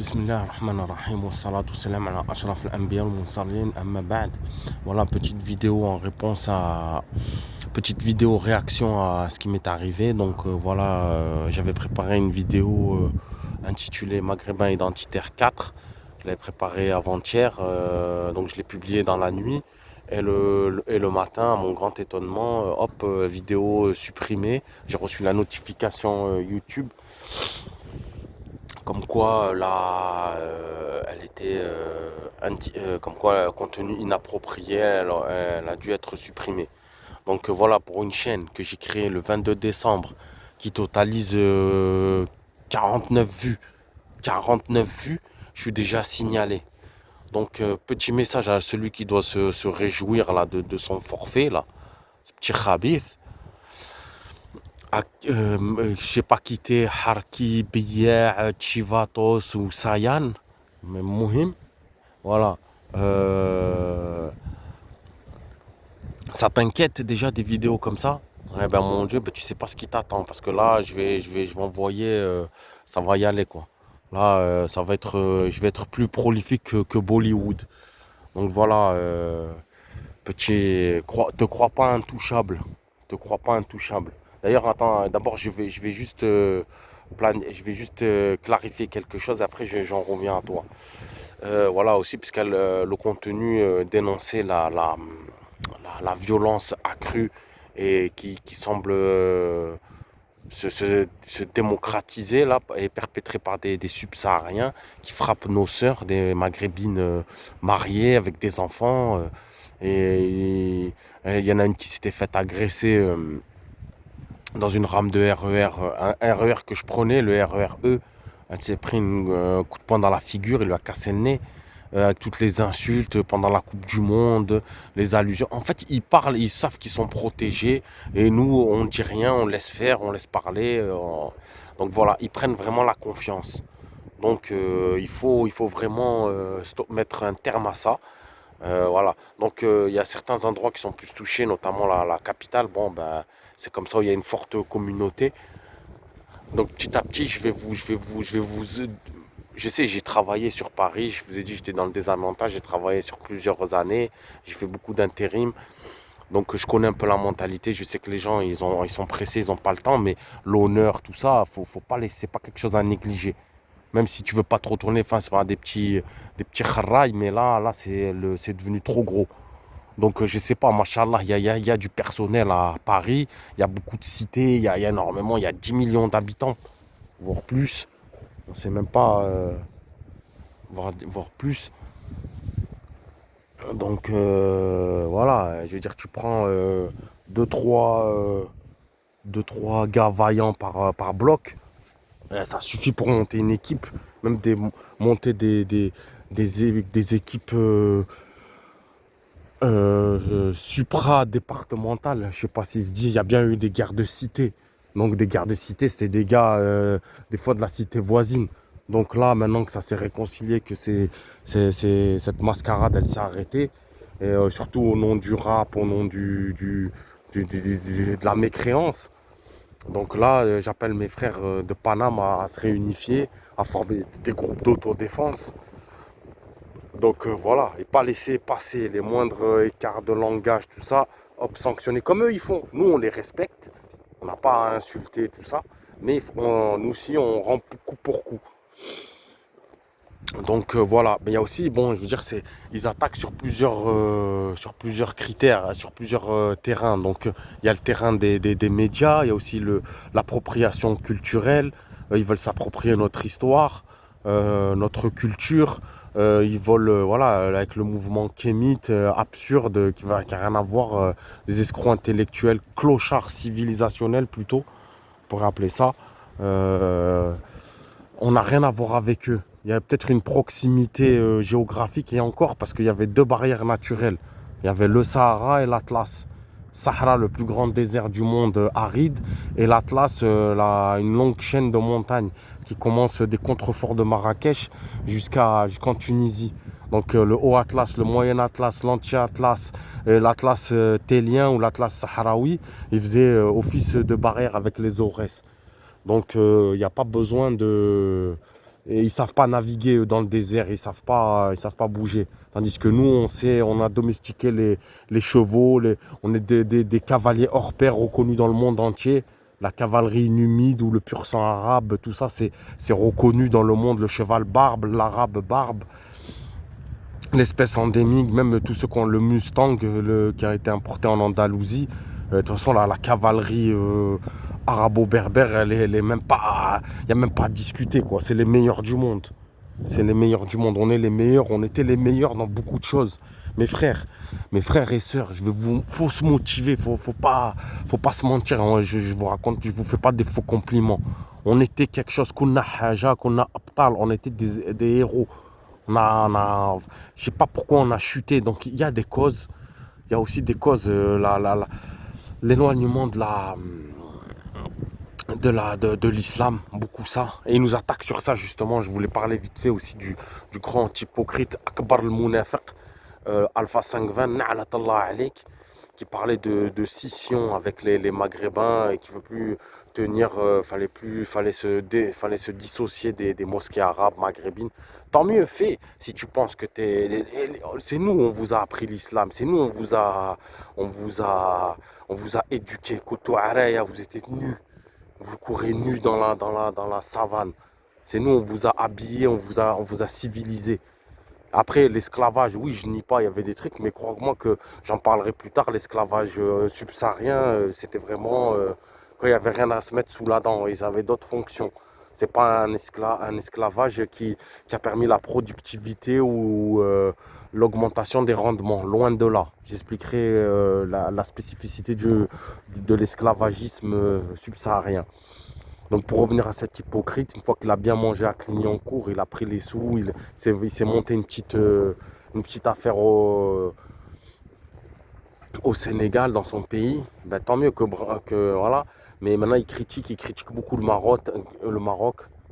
Bismillah ar-Rahman ar-Rahim wa salatu salam ala ashraf al-anbiya al-mursalin amma ba'd. Voilà, petite vidéo en réponse à petite vidéo réaction à ce qui m'est arrivé. Donc voilà, j'avais préparé une vidéo intitulée Maghrébin identitaire 4. Je l'avais préparée avant-hier, donc je l'ai publiée dans la nuit. Et le matin, à mon grand étonnement, vidéo supprimée. J'ai reçu la notification YouTube comme quoi elle était comme quoi contenu inapproprié, elle a dû être supprimée. Donc voilà, pour une chaîne que j'ai créée le 22 décembre qui totalise 49 vues, 49 vues, je suis déjà signalé. Donc petit message à celui qui doit se réjouir là de son forfait là, ce petit khabith. J'ai pas quitté Harki, Biya, Chivatos ou Sayan, mais Mohim, voilà. Ça t'inquiète déjà des vidéos comme ça? Eh ben mon Dieu, ben, tu sais pas ce qui t'attend parce que là, je vais envoyer, ça va y aller quoi. Là, ça va être, je vais être plus prolifique que Bollywood. Donc voilà, te crois pas intouchable, te crois pas intouchable. D'ailleurs, attends, d'abord je vais juste clarifier quelque chose. Après, j'en reviens à toi. Voilà aussi, puisque le contenu dénonçait la violence accrue et qui semble se démocratiser là et perpétrée par des subsahariens qui frappent nos sœurs, des maghrébines mariées avec des enfants. Et il y en a une qui s'était faite agresser dans une rame de RER, un RER que je prenais, le RER E. Elle s'est pris un coup de poing dans la figure, il lui a cassé le nez. Avec toutes les insultes pendant la Coupe du Monde, les allusions. En fait, ils parlent, ils savent qu'ils sont protégés. Et nous, on ne dit rien, on laisse faire, on laisse parler. Donc voilà, ils prennent vraiment la confiance. Donc il faut vraiment mettre un terme à ça. Voilà. Donc il y a certains endroits qui sont plus touchés, notamment la capitale. Bon, ben, c'est comme ça, il y a une forte communauté. Donc petit à petit, je sais, j'ai travaillé sur Paris. Je vous ai dit, j'étais dans le désavantage. J'ai travaillé sur plusieurs années. J'ai fait beaucoup d'intérim. Donc je connais un peu la mentalité. Je sais que les gens, ils sont pressés, ils n'ont pas le temps. Mais l'honneur, tout ça, faut pas laisser. C'est pas quelque chose à négliger. Même si tu veux pas trop tourner face à des petits kharraïs, mais là, c'est devenu trop gros. Donc, je sais pas, machallah, il y a du personnel à Paris, il y a beaucoup de cités, il y a énormément, il y a 10 millions d'habitants, voire plus. On sait même pas, voire plus. Donc, voilà, je veux dire, tu prends 2-3 gars vaillants par bloc, ça suffit pour monter une équipe, même monter des équipes supra-départementales. Je sais pas si se dit, il y a bien eu des guerres de cité. Donc des guerres de cité, c'était des gars, des fois de la cité voisine. Donc là, maintenant que ça s'est réconcilié, que cette mascarade, elle s'est arrêtée, et surtout au nom du rap, au nom de la mécréance. Donc là, j'appelle mes frères de Paname à se réunifier, à former des groupes d'autodéfense. Donc voilà, et pas laisser passer les moindres écarts de langage, tout ça, hop, sanctionner comme eux ils font. Nous, on les respecte, on n'a pas à insulter, tout ça, mais nous aussi, on rend coup pour coup. Donc voilà, mais il y a aussi, bon, je veux dire, ils attaquent sur plusieurs critères, hein, sur plusieurs terrains. Donc il y a le terrain des médias, il y a aussi l'appropriation culturelle. Ils veulent s'approprier notre histoire, notre culture. Ils veulent, voilà, avec le mouvement kémite absurde qui n'a rien à voir, des escrocs intellectuels, clochards civilisationnels plutôt, on pourrait appeler ça. Euh, on n'a rien à voir avec eux. Il y a peut-être une proximité géographique et encore parce qu'il y avait deux barrières naturelles. Il y avait le Sahara et l'Atlas. Sahara, le plus grand désert du monde aride, et l'Atlas, une longue chaîne de montagnes qui commence des contreforts de Marrakech jusqu'en Tunisie. Donc le Haut Atlas, le Moyen Atlas, l'Anti-Atlas, l'Atlas télien ou l'Atlas sahraoui, il faisait office de barrière avec les Aurès. Donc il n'y a pas besoin Et ils savent pas naviguer dans le désert, ils savent pas bouger. Tandis que nous, on sait, on a domestiqué les chevaux, on est des cavaliers hors pair reconnus dans le monde entier. La cavalerie numide ou le pur sang arabe, tout ça, c'est reconnu dans le monde. Le cheval barbe, l'arabe barbe, l'espèce endémique, même tous ceux qui ont le Mustang qui a été importé en Andalousie. De toute façon, la cavalerie arabo-berbère, elle est même pas, il n'y a même pas à discuter, quoi. C'est les meilleurs du monde. C'est les meilleurs du monde. On est les meilleurs, on était les meilleurs dans beaucoup de choses. Mes frères et sœurs, faut se motiver, faut pas se mentir. Je vous raconte, je vous fais pas des faux compliments. On était quelque chose qu'on a haja, qu'on a abtal, on était des héros. Je sais pas pourquoi on a chuté. Donc il y a des causes. Il y a aussi des causes, l'éloignement de l'islam, beaucoup ça. Et ils nous attaquent sur ça justement. Je voulais parler vite fait aussi du grand hypocrite Akbar al-Munafiq, Alpha 520, Na'latallah alik, qui parlait de scission avec les Maghrébins et qui veut plus tenir, fallait se dissocier des mosquées arabes maghrébines. Tant mieux fait si tu penses que c'est nous, on vous a appris l'islam, c'est nous, on vous a, on vous a éduqué. Koutou Araya, vous étiez nus. Vous courez nus dans la savane. C'est nous, on vous a habillés, on vous a civilisés. Après, l'esclavage, oui, je nie pas, il y avait des trucs, mais crois-moi que j'en parlerai plus tard. L'esclavage subsaharien, c'était vraiment quand il n'y avait rien à se mettre sous la dent. Ils avaient d'autres fonctions. C'est pas un esclavage qui a permis la productivité ou l'augmentation des rendements. Loin de là. J'expliquerai la spécificité de l'esclavagisme subsaharien. Donc pour revenir à cet hypocrite, une fois qu'il a bien mangé à Clignancourt, il a pris les sous, il s'est monté une petite affaire au Sénégal, dans son pays. Ben, tant mieux voilà. Mais maintenant il critique beaucoup le Maroc.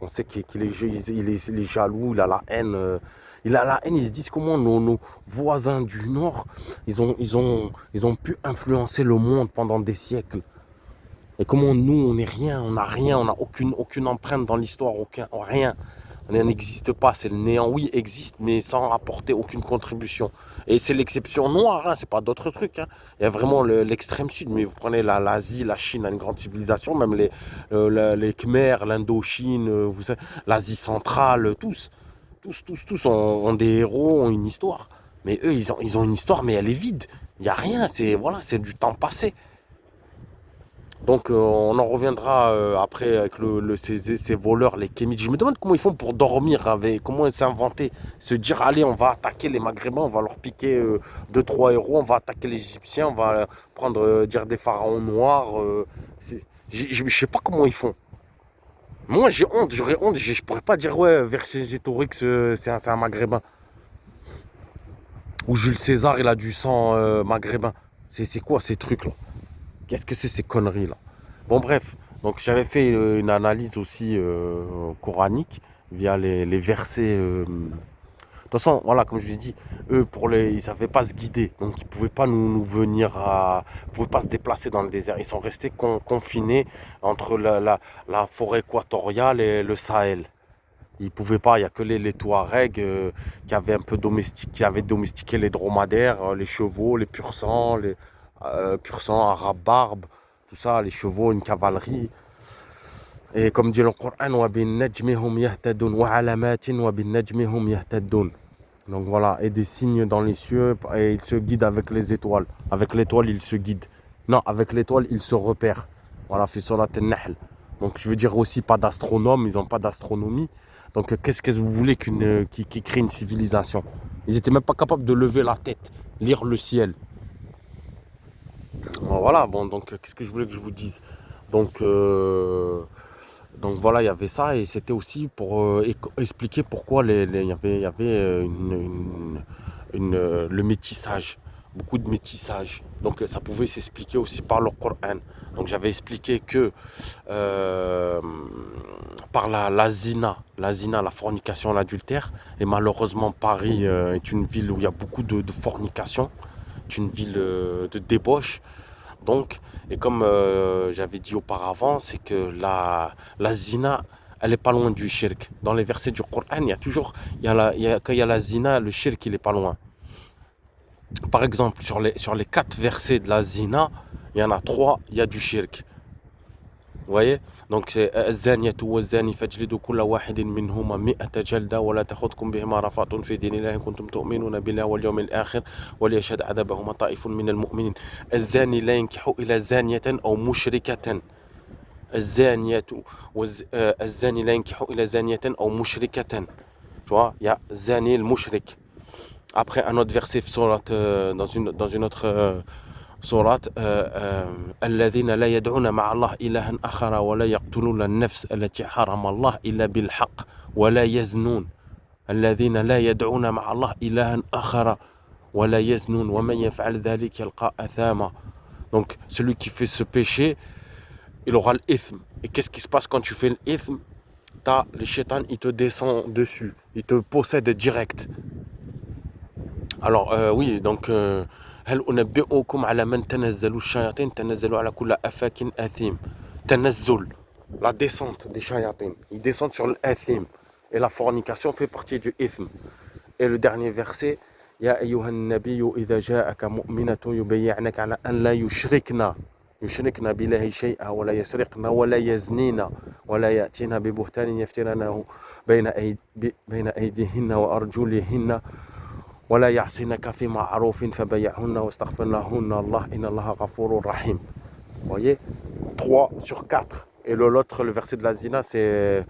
On sait il est jaloux, il a la haine. Il a la haine, ils se disent comment nos voisins du Nord, ils ont pu influencer le monde pendant des siècles. Et comment nous, on n'est rien, on n'a aucune empreinte dans l'histoire, rien. On n'existe pas, c'est le néant. Oui, existe, mais sans apporter aucune contribution. Et c'est l'exception noire, hein, c'est pas d'autres trucs. Hein. Il y a vraiment l'extrême sud, mais vous prenez l'Asie, la Chine a une grande civilisation, même les Khmers, l'Indochine, l'Asie centrale, tous ont des héros, ont une histoire. Mais eux, ils ont une histoire, mais elle est vide. Il n'y a rien, c'est du temps passé. Donc on en reviendra après avec ces voleurs, les kémites. Je me demande comment ils font pour dormir, comment ils s'inventer, se dire allez on va attaquer les Maghrébins, on va leur piquer 2-3 héros, on va attaquer les Égyptiens, on va prendre dire des pharaons noirs. Je sais pas comment ils font. Moi j'ai honte, j'aurais honte, je pourrais pas dire ouais Vercingétorix c'est un Maghrébin. Ou Jules César il a du sang maghrébin. C'est quoi ces trucs là? Qu'est-ce que c'est ces conneries là? Bon bref, donc j'avais fait une analyse aussi coranique via les versets. De toute façon, voilà, comme je vous ai dit, eux, ils ne savaient pas se guider. Donc ils ne pouvaient pas nous venir ils ne pouvaient pas se déplacer dans le désert. Ils sont restés confinés entre la forêt équatoriale et le Sahel. Ils ne pouvaient pas, il n'y a que les Touaregs qui avaient domestiqué les dromadaires, les chevaux, les pur sang, arabes barbes, tout ça, les chevaux, une cavalerie. Et comme dit le Coran, وَبِالنَّجْمِ هُمْ يَهْتَدُونَ وَعَلَامَاتٍ وَبِالنَّجْمِ هُمْ يَهْتَدُونَ. Donc voilà, et des signes dans les cieux, et ils se guident avec les étoiles. Avec l'étoile, ils se guident. Non, avec l'étoile, ils se repèrent. Voilà, fait surat al-Nahl. Donc je veux dire aussi pas d'astronomes, ils n'ont pas d'astronomie. Donc qu'est-ce que vous voulez qui crée une civilisation? Ils n'étaient même pas capables de lever la tête, lire le ciel. Bon, voilà, bon, donc qu'est-ce que je voulais que je vous dise? Donc, donc voilà, il y avait ça et c'était aussi pour expliquer pourquoi il y avait le métissage, beaucoup de métissage. Donc ça pouvait s'expliquer aussi par le Coran. Donc j'avais expliqué que par la zina, la fornication, l'adultère, et malheureusement Paris est une ville où il y a beaucoup de fornication, c'est une ville de débauche. Donc, et comme j'avais dit auparavant, c'est que la zina elle est pas loin du shirk. Dans les versets du Coran, il y a toujours, quand il y a la zina, le shirk, il est pas loin. Par exemple, sur les 4 versets de la zina, il y en a 3, il y a du shirk. Vous voyez? Donc c'est الزانية والزاني فاجلدوا كل واحد منهما 100 جلدة ولا تأخذكم بهما رأفة في دين الله إن كنتم تؤمنون بالله واليوم الآخر وليشهد عذابهما طائف من المؤمنين الزاني لا ينكح إلى زانية أو مشركة الزانية الزاني لا ينكح إلى زانية أو مشركة. Tu vois, il y a zani le mushrik. Après un autre verset dans une autre sourate الذين لا يدعون مع الله إلها آخر ولا يقتلون النفس التي حرم الله إلا بالحق ولا يزنون الذين لا يدعون مع الله إلها آخر ولا يزنون ومن يفعل ذلك يلقى أثاما. Donc celui qui fait ce péché, il aura l'ithm. Et qu'est-ce qui se passe quand tu fais l'ithm? Le shaitan, il te descend dessus, il te possède direct. Alors oui, donc هل أنبئكم على من تنزل الشياطين تنزلوا على كل أفاك أثيم. تنزل, la descente des shayatin, ils descendent sur l'athim. Et la fornication fait partie du ithm. Et le dernier verset, يا أيها النبي إذا جاءك مؤمنة يبيعنك على أن لا يشركنا بالله شيئا ولا يسرقنا ولا يزنينا ولا يأتينا ببهتان يفترنه بين أيديهن وأرجلهن ولا يعصينك في معروف فبيعهن واستغفر لهن الله إن الله غفور رحيم. Vous voyez, 3 sur 4. Et l'autre, le verset de la zina, c'est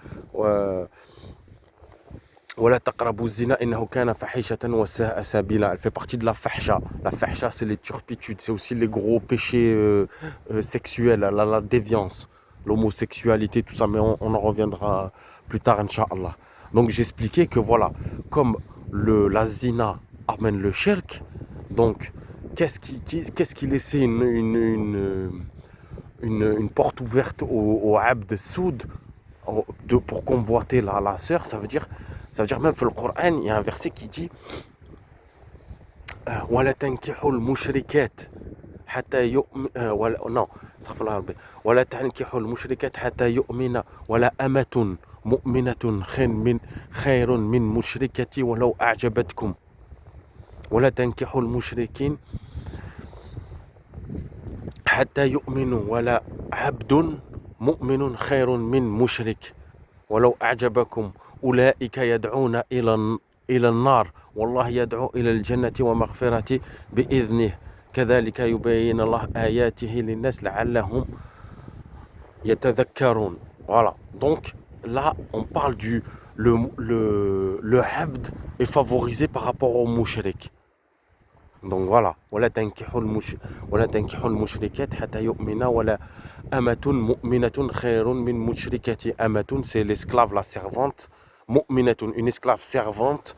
ولا تقربوا الزنا إنه كان فحيشة وساء سبيلا. Elle fait partie de la fahsha. La fahsha, c'est les turpitudes, c'est aussi les gros péchés sexuels, la déviance, l'homosexualité, tout ça, mais on en reviendra plus tard, Inch'Allah. Donc j'expliquais que voilà, comme la zina amène le shirk, donc qu'est-ce qui laissait une porte ouverte au abd soud pour convoiter la sœur? Ça veut dire même dans le Coran, il y a un verset qui dit ولا تنكحوا المشركات حتى يؤمن ولا تنكحوا المشركات حتى يؤمن ولا أمة مؤمنة خير من مشركة ولو أعجبتكم ولا تنكحوا المشركين حتى يؤمنوا ولا عبد مؤمن خير من مشرك ولو أعجبكم أولئك يدعون إلى النار والله يدعو إلى الجنة ومغفرة بإذنه كذلك يبين الله آياته للناس لعلهم يتذكرون. Voilà, donc là on parle le abd est favorisé par rapport au mushrik. Donc voilà, ولا تنكحوا المشركات حتى يؤمنا ولا أمة مؤمنة خير من مشركة. أمة, c'est l'esclave, la servante. مؤمنة, une esclave servante.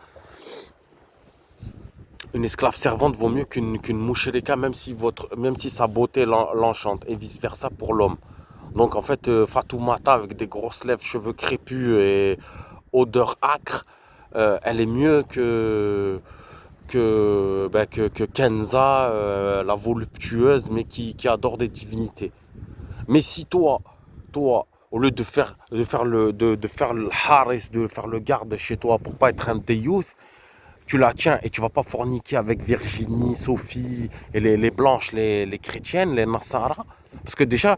Une esclave servante vaut mieux qu'une mushrika, même si sa beauté l'enchante, et vice versa pour l'homme. Donc en fait, Fatoumata avec des grosses lèvres, cheveux crépus et odeur âcre, elle est mieux que Kenza, la voluptueuse, mais qui adore des divinités. Mais si toi, au lieu de faire le haris, de faire le garde chez toi pour pas être un déyouth, tu la tiens et tu vas pas forniquer avec Virginie, Sophie et les blanches, les chrétiennes, les Nassara, parce que déjà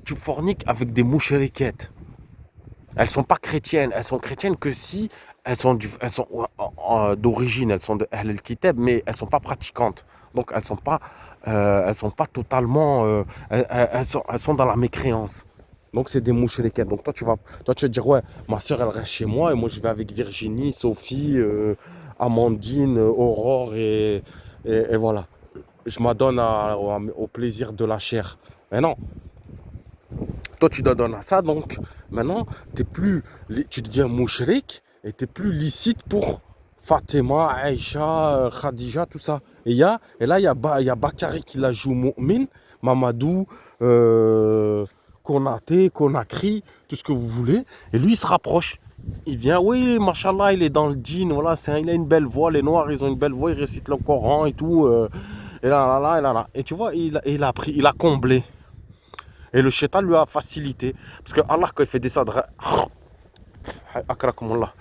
tu forniques avec des moucheriquettes. Elles sont pas chrétiennes, elles sont chrétiennes que si elles sont d'origine, elles sont de Ahl al-Kitab, mais elles sont pas pratiquantes. Donc elles sont pas totalement, elles sont dans la mécréance. Donc c'est des moucheriquettes. Donc toi tu vas dire ouais, ma soeur elle reste chez moi et moi je vais avec Virginie, Sophie, Amandine, Aurore et voilà. Je m'adonne au plaisir de la chair. Mais non. Toi, tu t'adonnes à ça, donc maintenant, tu deviens mouchrik et tu n'es plus licite pour Fatima, Aïcha, Khadija, tout ça. Et là, il y a Bakary qui la joue mu'min, Mamadou, Konaté, Konakri, tout ce que vous voulez. Et lui, il se rapproche. Il vient, oui, machallah, il est dans le djinn, voilà, il a une belle voix, les noirs, ils ont une belle voix, ils récitent le Coran et tout. Et là. Et tu vois, il a comblé. Et le shaitan lui a facilité. Parce que Allah, quand il fait descendre Akrakumullah.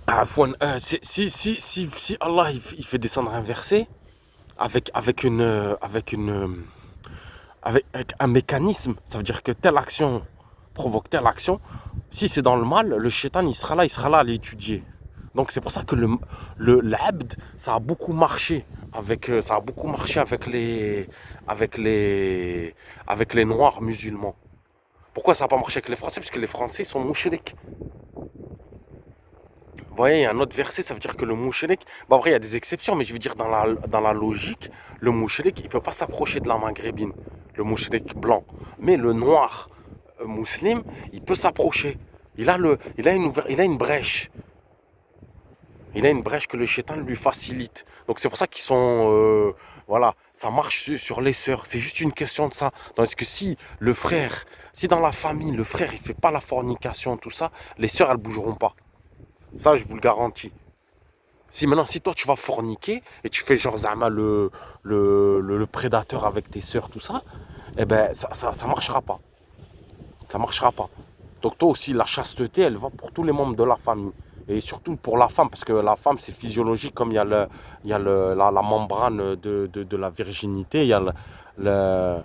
Afwan, si Allah il fait descendre un verset avec un mécanisme, ça veut dire que telle action provoque telle action. Si c'est dans le mal, le shaitan il sera là à l'étudier. Donc c'est pour ça que l'abd, ça a beaucoup marché avec les noirs musulmans. Pourquoi ça n'a pas marché avec les Français? Parce que les Français sont mouchriques. Vous voyez, il y a un autre verset, ça veut dire que le mouchrik, bon après il y a des exceptions, mais je veux dire dans la logique, le mouchrik, il ne peut pas s'approcher de la maghrébine, le mouchrik blanc. Mais le noir musulman, il peut s'approcher. Il a une brèche. Il a une brèche que le shaitan lui facilite. Donc c'est pour ça qu'ils sont... voilà, ça marche sur les sœurs. C'est juste une question de ça. Tandis que si dans la famille, le frère, il fait pas la fornication, tout ça, les sœurs, elles bougeront pas. Ça, je vous le garantis. Si toi tu vas forniquer et tu fais genre Zama le prédateur avec tes sœurs, tout ça, eh ben ça marchera pas. Ça marchera pas. Donc toi aussi, la chasteté, elle va pour tous les membres de la famille. Et surtout pour la femme, parce que la femme c'est physiologique, comme il y a la membrane de la virginité, il y a le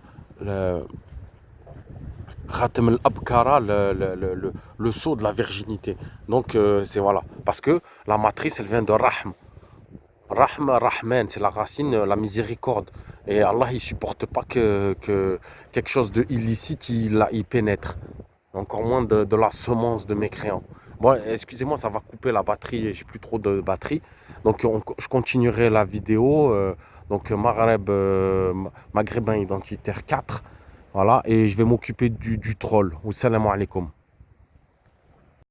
Khatem al-Abkara, le sceau de la virginité. Donc c'est voilà. Parce que la matrice, elle vient de Rahm. Rahm, Rahman, c'est la racine, la miséricorde. Et Allah, il supporte pas que quelque chose de illicite, il pénètre. Encore moins de la semence de mécréants. Bon, excusez-moi, ça va couper la batterie, j'ai plus trop de batterie. Donc je continuerai la vidéo. Donc Maghrébin identitaire 4. Voilà, et je vais m'occuper du troll. Salam alaikum.